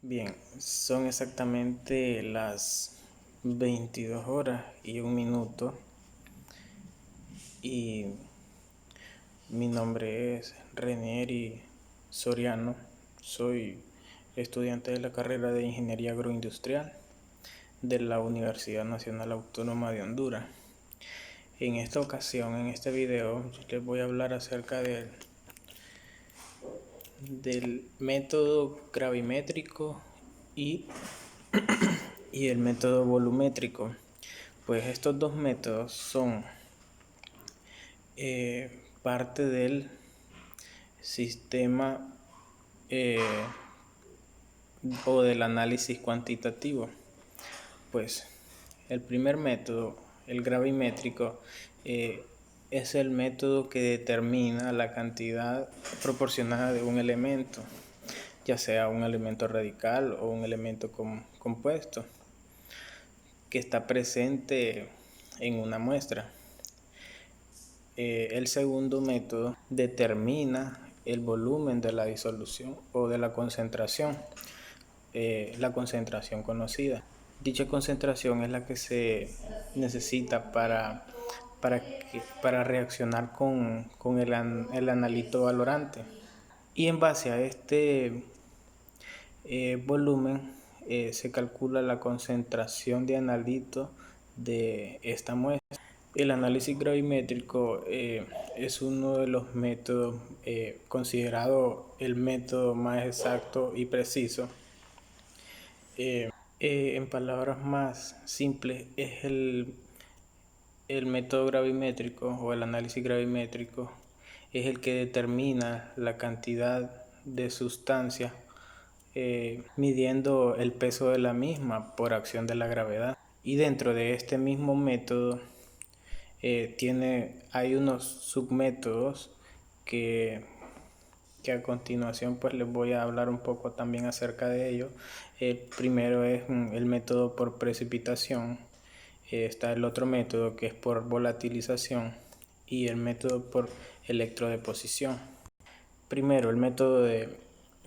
Bien, son exactamente las 22 horas y 1 minuto y mi nombre es Renieri Soriano. Soy estudiante de la carrera de Ingeniería Agroindustrial de la Universidad Nacional Autónoma de Honduras. En esta ocasión, en este video, les voy a hablar acerca del método gravimétrico y el método volumétrico. Pues estos dos métodos son parte del sistema eh, o del análisis cuantitativo. Pues el primer método, el gravimétrico, es el método que determina la cantidad proporcionada de un elemento, ya sea un elemento radical o un elemento compuesto, que está presente en una muestra. El segundo método determina el volumen de la disolución o de la concentración conocida. Dicha concentración es la que se necesita para reaccionar con el analito valorante. Y en base a este volumen se calcula la concentración de analito de esta muestra. El análisis gravimétrico es uno de los métodos considerado el método más exacto y preciso. En palabras más simples, es el método gravimétrico o el análisis gravimétrico es el que determina la cantidad de sustancia midiendo el peso de la misma por acción de la gravedad. Y dentro de este mismo método hay unos submétodos que a continuación pues les voy a hablar un poco también acerca de ello. El primero es el método por precipitación. Está el otro método que es por volatilización y el método por electrodeposición. Primero, el método de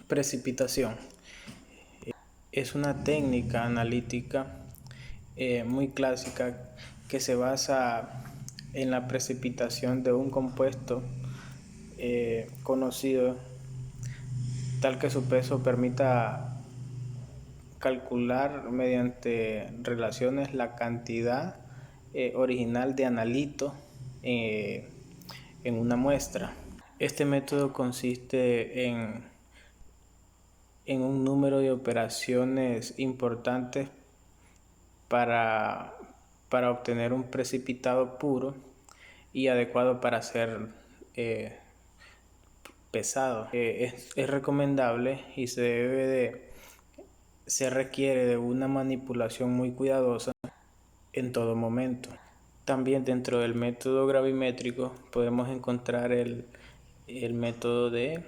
precipitación. Es una técnica analítica muy clásica que se basa en la precipitación de un compuesto conocido, tal que su peso permita calcular mediante relaciones la cantidad original de analito en una muestra. Este método consiste en un número de operaciones importantes para obtener un precipitado puro y adecuado para ser pesado. Es recomendable y se requiere de una manipulación muy cuidadosa en todo momento. También dentro del método gravimétrico podemos encontrar el método de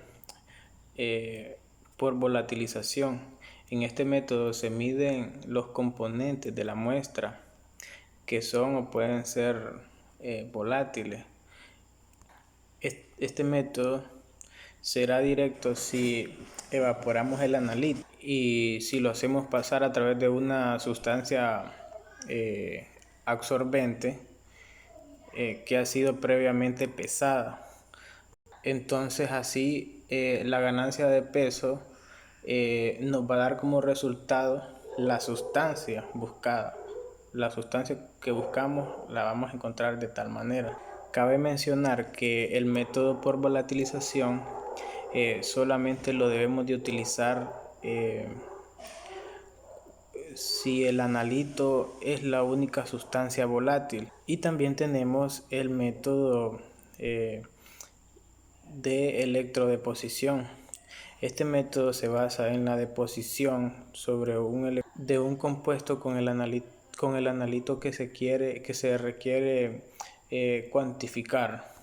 por volatilización. En este método se miden los componentes de la muestra que son o pueden ser volátiles. Este método será directo si evaporamos el analito y si lo hacemos pasar a través de una sustancia absorbente que ha sido previamente pesada. Entonces así la ganancia de peso nos va a dar como resultado la sustancia buscada. La sustancia que buscamos la vamos a encontrar de tal manera. Cabe mencionar que el método por volatilización solamente lo debemos de utilizar si el analito es la única sustancia volátil. Y también tenemos el método de electrodeposición. Este método se basa en la deposición sobre de un compuesto con el analito que se requiere cuantificar.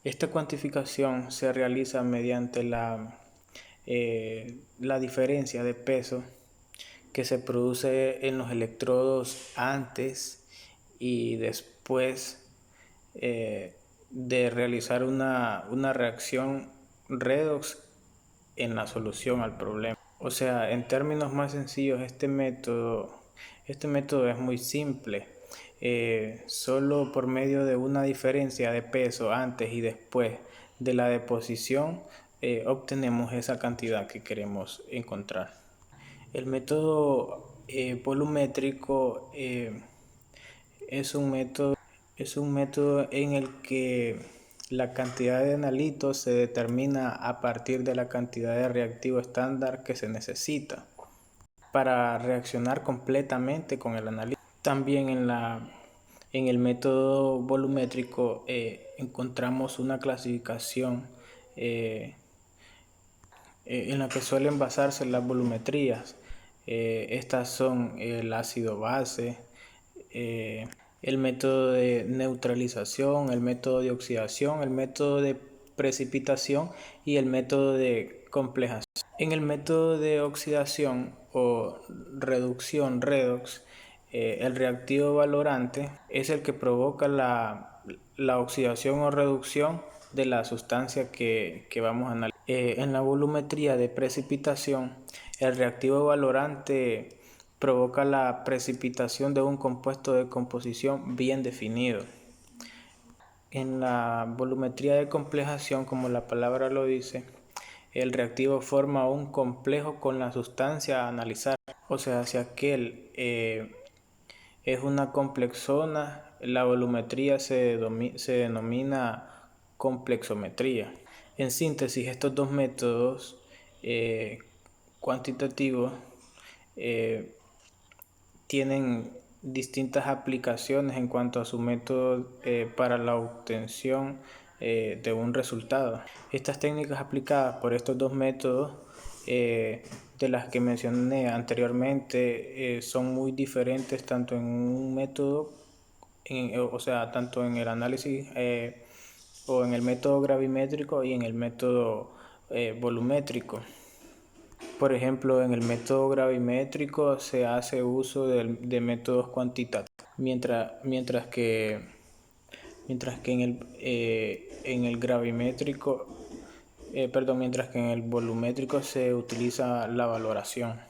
Esta cuantificación se realiza mediante la diferencia de peso que se produce en los electrodos antes y después de realizar una reacción redox en la solución al problema. O sea, en términos más sencillos, este método es muy simple. Solo por medio de una diferencia de peso antes y después de la deposición, obtenemos esa cantidad que queremos encontrar. El método volumétrico es un método en el que la cantidad de analitos se determina a partir de la cantidad de reactivo estándar que se necesita para reaccionar completamente con el analito. También en el método volumétrico encontramos una clasificación en la que suelen basarse las volumetrías. Estas son el ácido base, el método de neutralización, el método de oxidación, el método de precipitación y el método de complejación. En el método de oxidación o reducción, redox, el reactivo valorante es el que provoca la oxidación o reducción de la sustancia que vamos a analizar. En la volumetría de precipitación, el reactivo valorante provoca la precipitación de un compuesto de composición bien definido. En la volumetría de complejación, como la palabra lo dice, el reactivo forma un complejo con la sustancia a analizar. O sea, si aquel es una complexona, la volumetría se denomina complexometría. En síntesis, estos dos métodos cuantitativos tienen distintas aplicaciones en cuanto a su método para la obtención de un resultado. Estas técnicas aplicadas por estos dos métodos de las que mencioné anteriormente son muy diferentes tanto en un método, o sea, tanto en el análisis o en el método gravimétrico y en el método volumétrico. Por ejemplo, en el método gravimétrico se hace uso de métodos cuantitativos, mientras que en el gravimétrico, mientras que en el volumétrico se utiliza la valoración.